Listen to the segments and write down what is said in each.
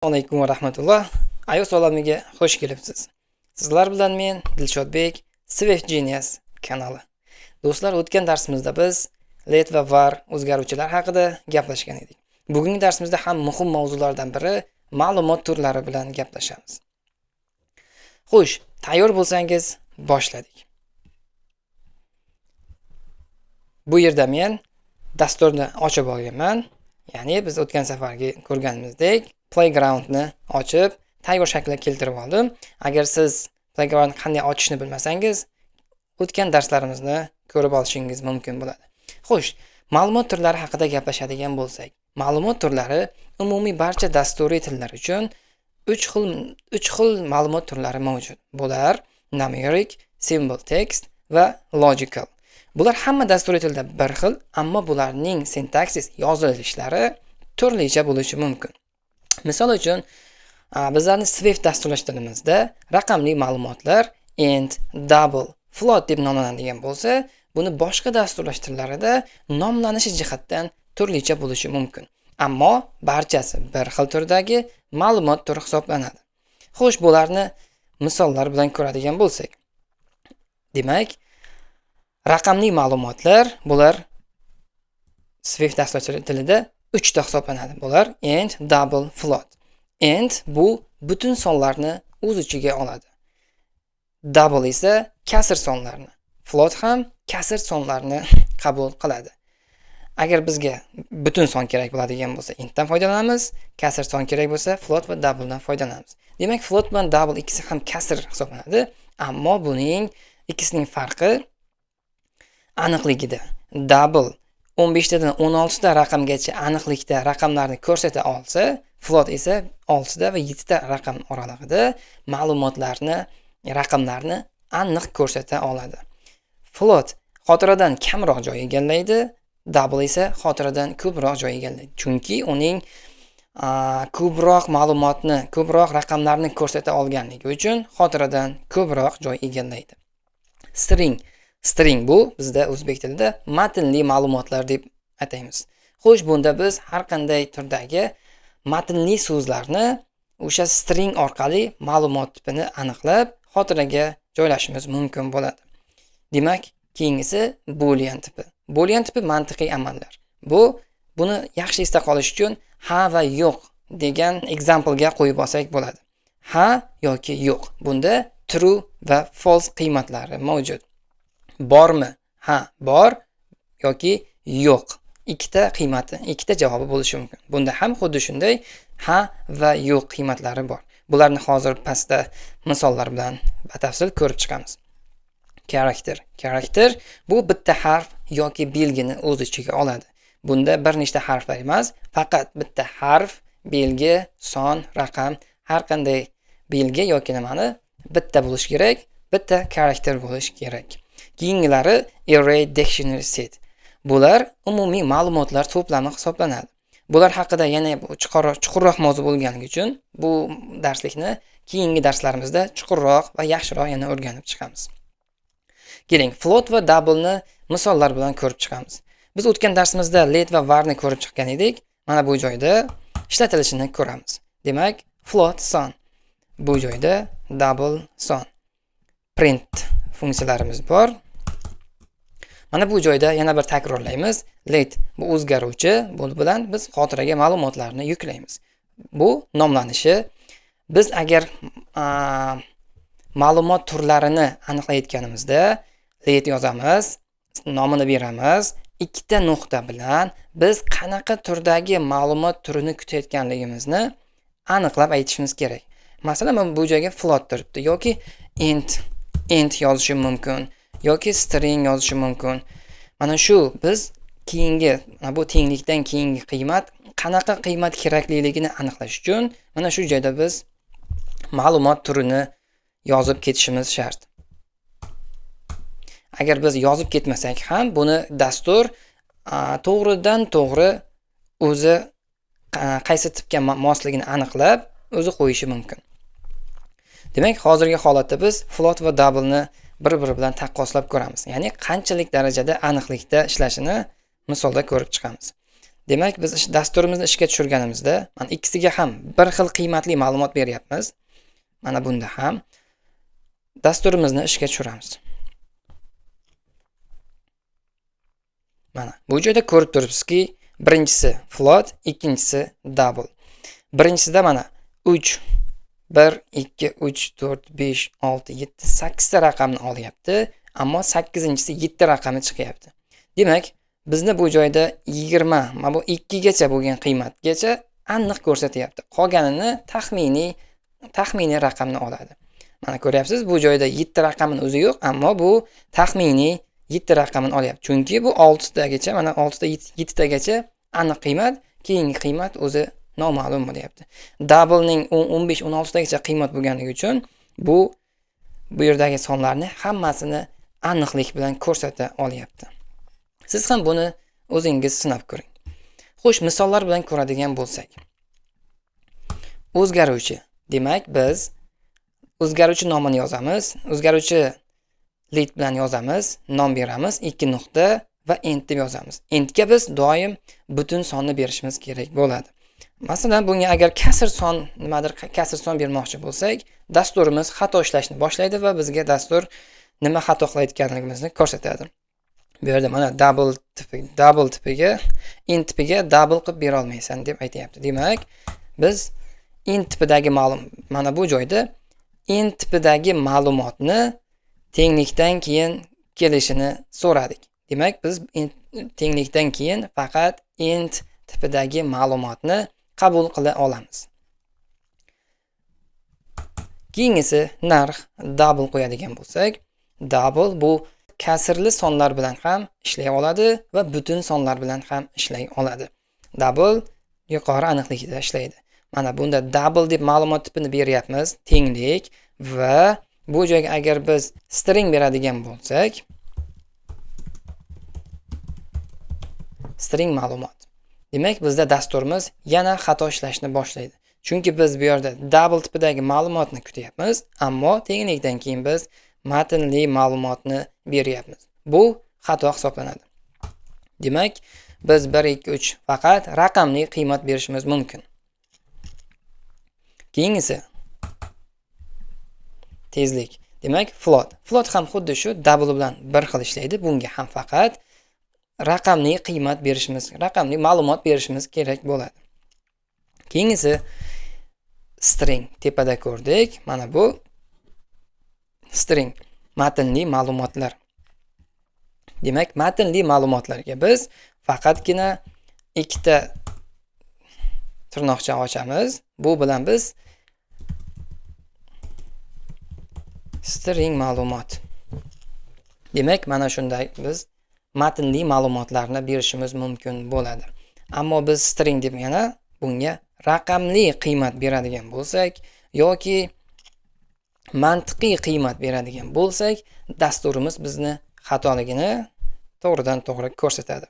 Alaykum va rahmatulloh. iOS olamiga xush kelibsiz. Sizlar bilan men Dilshodbek, Swift Genius kanali. Do'stlar, o'tgan darsimizda biz let va var o'zgaruvchilar haqida gaplashgan edik. Bugungi darsimizda ham muhim mavzulardan biri ma'lumot turlari bilan gaplashamiz. Xo'sh, tayyor bo'lsangiz boshladik. Bu yerda men dasturni ochib olganman. Ya'ni biz o'tgan safargi ko'rganimizdek Playgroundni ochib, tayyor shaklga keltirib oldim. Agar siz Playground qanday ochishni bilmasangiz, o'tgan darslarimizni ko'rib olishingiz mumkin bo'ladi. Xo'sh, ma'lumot turlari haqida gaplashadigan bo'lsak, ma'lumot turlari umumiy barcha dasturiy tillar uchun 3 xil ma'lumot turlari mavjud. Bular numeric, symbol text va logical. Bular hamma dasturiy tilda bir xil, ammo bularning sintaksis yozilishlari turlicha bo'lishi mumkin. Misol uchun, bizlarning Swift dasturlash tilimizda raqamli ma'lumotlar int, double, float deb nomlanadigan bo'lsa, buni boshqa dasturlash tillarida nomlanishi jihatdan turlicha bo'lishi mumkin. Ammo barchasi bir xil turdagi ma'lumot turi hisoblanadi. Xo'sh, bularni misollar bilan ko'radigan bo'lsak, demak, raqamli ma'lumotlar bular Swift dasturlash tilida 3 ta hisoblanadi. Bular int, double, float. Int bu butun sonlarni o'z ichiga oladi. Double esa kasr sonlarni. Float ham kasr sonlarni qabul qiladi. Agar bizga butun son kerak bo'ladigan bo'lsa, intdan foydalanamiz, kasr son kerak bo'lsa, float va double dan foydalanamiz. Demak, float bilan double ikkisi ham kasr hisoblanadi, ammo buning ikkisining farqi aniqligida. Double 15 tadan 16 ta raqamgacha aniqlikda raqamlarni ko'rsata olsa, float esa 6 ta va 7 ta raqam oralig'ida ma'lumotlarni, raqamlarni aniq ko'rsata oladi. Float xotiradan kamroq joy egallaydi, double esa xotiradan ko'proq joy egallaydi. Chunki uning ko'proq ma'lumotni, ko'proq raqamlarni ko'rsata olganligi uchun xotiradan ko'proq joy egallaydi. String bu bizda o'zbek tilida matnli ma'lumotlar deb ataymiz. Xo'sh, bunda biz har qanday turdagi matnli so'zlarni o'sha string orqali ma'lumot tipini aniqlab, xotiraga joylashimiz mumkin bo'ladi. Demak, keyingisi boolean tipi. Boolean tipi mantiqiy amallar. Buni yaxshi esda qolish uchun ha va yo'q degan example'ga qo'yib olsak bo'ladi. Ha yoki yo'q. Bunda true va false qiymatlari mavjud. Bormi? Ha, bor yoki yo'q. Ikkita qiymati, ikkita javobi bo'lishi mumkin. Bunda ham xuddi shunday ha va yo'q qiymatlari bor. Bularni hozir pastda misollar bilan batafsil ko'rib chiqamiz. Character bu bitta harf yoki belgini o'z ichiga oladi. Bunda bir nechta harflar emas, faqat bitta harf, belgi, son, raqam, har qanday belgi yoki nimani bitta bo'lish kerak, bitta character bo'lish kerak. Keyingilari array, dictionary, set. Bular umumiy ma'lumotlar to'plami hisoblanadi. Bular haqida yana chuqurroq mavzu bo'lganligi uchun bu darslikni keyingi darslarimizda chuqurroq va yaxshiroq yana o'rganib chiqamiz. Keling, float va double ni misollar bilan ko'rib chiqamiz. Biz o'tgan darsimizda let va varni ko'rib chiqqan edik. Mana bu joyda ishlatilishini ko'ramiz. Demak, float son. Bu joyda double son. Print funksiyalarimiz bor. Mana bu joyda yana bir takrorlaymiz. Let bu o'zgaruvchi, bu bilan biz xotiraga ma'lumotlarni yuklaymiz. Bu nomlanishi. Biz agar ma'lumot turlarini aniqlayotganimizda let yozamiz, nomini beramiz. Ikkita nuqta bilan biz qanaqa turdagi ma'lumot turini kutayotganligimizni aniqlab aytishimiz kerak. Masalan, men bu joyga float turibdi yoki int yozishim mumkin yoki string yozishim mumkin. Mana shu biz keyingi, bu tenglikdan keyingi qiymat qanaqa qiymat kerakligini aniqlash uchun mana shu joyda biz ma'lumot turini yozib ketishimiz shart. Agar biz yozib ketmasak ham buni dastur to'g'ridan to'g'ri o'zi qaysi tipga mosligini aniqlab o'zi qo'yishi mumkin. Demak, hozirgi holatda biz float va double ni bir-biri bilan taqqoslab ko'ramiz. Ya'ni qanchalik darajada aniqlikda ishlashini misolda ko'rib chiqamiz. Demak, biz dasturimizni ishga tushirganimizda, mana ikkisiga ham bir xil qiymatli ma'lumot beryapmiz. Mana bunda ham dasturimizni ishga tushiramiz. Mana bu joyda ko'rib turibsizki, birinchisi float, ikkinchisi double. Birinchisida mana 3 1 2 3 4 5 6 7 8 ta raqamni olyapti, ammo 8-inchisi 7 raqami chiqyapti. Demak, bizni bu joyda 20, mana bu 2 gacha bo'lgan qiymatgacha aniq ko'rsatyapti. Qolganini taxminiy raqamni oladi. Mana ko'ryapsiz, bu joyda 7 raqamning o'zi yo'q, ammo bu taxminiy 7 raqamini olyapti. Chunki bu 6 tagacha, mana 6 ta 7 tagacha aniq qiymat, keyingi qiymat o'zi noma'lum bo'lyapti. Double ning 15, 16 tagacha qiymat bo'lganligi uchun bu yerdagi sonlarni hammasini aniqlik bilan ko'rsata olyapti. Siz ham buni o'zingiz sinab ko'ring. Xo'sh, misollar bilan ko'radigan bo'lsak. O'zgaruvchi. Demak, biz o'zgaruvchi nomini yozamiz. O'zgaruvchi lit bilan yozamiz, nom beramiz, 2 nuqta va int deb yozamiz. Intga biz doim butun sonni berishimiz kerak bo'ladi. Masalan, bunga agar kasr son, nimadir kasr son bermoqchi bo'lsak, dasturimiz xato ishlashni boshlaydi va bizga dastur nima xato qilayotganligimizni ko'rsatadi. Bu yerda mana double tipiga, int tipiga double qilib bera olmaysan deb aytayapti. Demak, biz int tipidagi mana bu joyda int tipidagi ma'lumotni tenglikdan keyin kelishini so'radik. Demak, biz tenglikdan keyin faqat int tipidagi ma'lumotni qabul qila olamiz. Keyingisi narx double qo'yadigan bo'lsak, double bu kasrli sonlar bilan ham ishlay oladi va butun sonlar bilan ham ishlay oladi. Double yuqori aniqlikda ishlaydi. Mana bunda double deb ma'lumot tipini beryapmiz, tenglik va bu joyga agar biz string beradigan bo'lsak, string ma'lumot. Demak, bizda dasturimiz yana xato ishlashni boshlaydi. Chunki biz bu yerda double tipidagi ma'lumotni kutyapmiz, ammo tenglikdan keyin biz matnli ma'lumotni beryapmiz. Bu xato hisoblanadi. Demak, biz 1 2 3 faqat raqamli qiymat berishimiz mumkin. Keyingisi tezlik. Demak, float. Float ham xuddi shu double bilan bir xil ishlaydi. Bunga ham faqat raqamli qiymat berishimiz, raqamli ma'lumot berishimiz kerak bo'ladi. Keyingisi string. Tepada ko'rdik. Mana bu string, matnli ma'lumotlar. Demak, matnli ma'lumotlarga biz faqatgina ikkita tirnoqcha ochamiz. Bu bilan biz string ma'lumot. Demak, mana shunday biz matnli ma'lumotlarni berishimiz mumkin bo'ladi. Ammo biz string deb yana bunga raqamli qiymat beradigan bo'lsak yoki mantiqiy qiymat beradigan bo'lsak, dasturimiz bizni xatoligini to'g'ridan to'g'ri ko'rsatadi.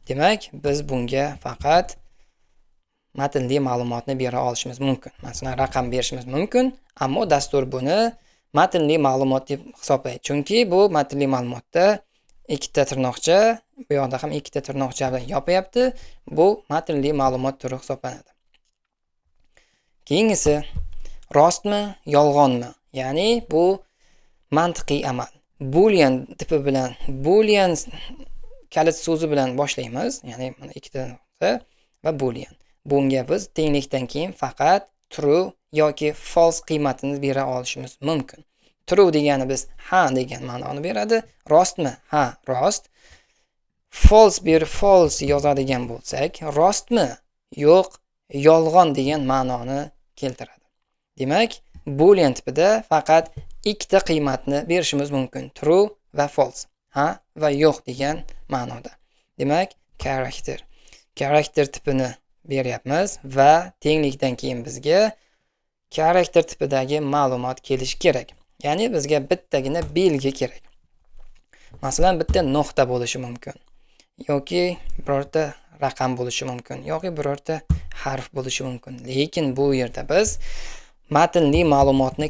Demak, biz bunga faqat matnli ma'lumotni bera olishimiz mumkin. Masalan, raqam berishimiz mumkin, ammo dastur buni matnli ma'lumot deb hisoblaydi. Chunki bu matnli ma'lumotda ikkita tirnoqcha, bu yoqda ham ikkita tirnoqcha bilan yopyapti. Bu matnli ma'lumot turi hisoblanadi. Keyingisi rostmi, yolg'onmi? Ya'ni bu mantiqiy amal. Boolean tipi bilan, boolean kalit so'zi bilan boshlaymiz. Ya'ni mana ikkita nuqta va boolean. Bunga biz tenglikdan keyin faqat true yoki false qiymatini bera olishimiz mumkin. True degani biz ha degan ma'noni beradi. Rostmi? Ha, rost. False false yozadigan bo'lsak, rostmi? Yo'q, yolg'on degan ma'noni keltiradi. Demak, boolean tipida faqat ikkita qiymatni berishimiz mumkin. True va false. Ha va yo'q degan ma'noda. Demak, character tipini beryapmiz va tenglikdan keyin bizga character tipidagi ma'lumot kelishi kerak. Ya'ni bizga bittagina belgi kerak. Masalan, bitta nuqta bo'lishi mumkin. Yoki birorta raqam bo'lishi mumkin. Yoki birorta harf bo'lishi mumkin. Lekin bu yerda biz matnli ma'lumotni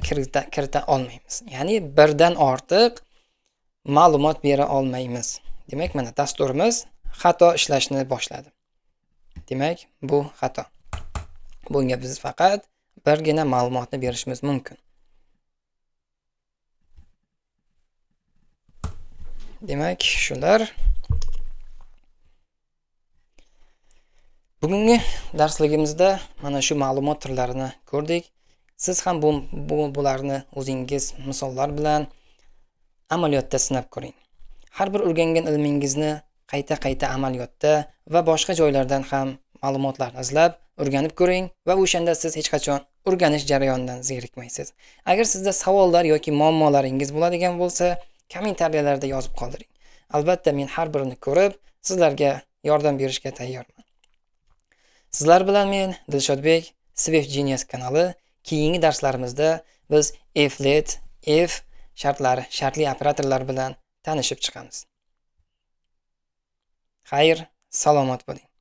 kirita olmaymiz. Ya'ni birdan ortiq ma'lumot bera olmaymiz. Demak, mana dasturimiz xato ishlashni boshladi. Demak, bu xato. Bunga biz faqat birgina ma'lumotni berishimiz mumkin. Demak, shular. Bugungi darsligimizda mana shu ma'lumot turlarini ko'rdik. Siz ham bularni o'zingiz misollar bilan amaliyotda sinab ko'ring. Har bir o'rgangan ilmingizni qayta amaliyotda va boshqa joylardan ham ma'lumotlarni izlab, o'rganib ko'ring va o'shanda siz hech qachon o'rganish jarayonidan zerikmaysiz. Agar sizda savollar yoki muammolaringiz bo'ladigan bo'lsa, kommentariyalarda yozib qoldiring. Albatta men har birini ko'rib, sizlarga yordam berishga tayyorman. Sizlar bilan men Dilshodbek, Swift Genius kanali. Keyingi darslarimizda biz if-let, if shartlari, shartli operatorlar bilan tanishib chiqamiz. Xayr, salomat bo'ling.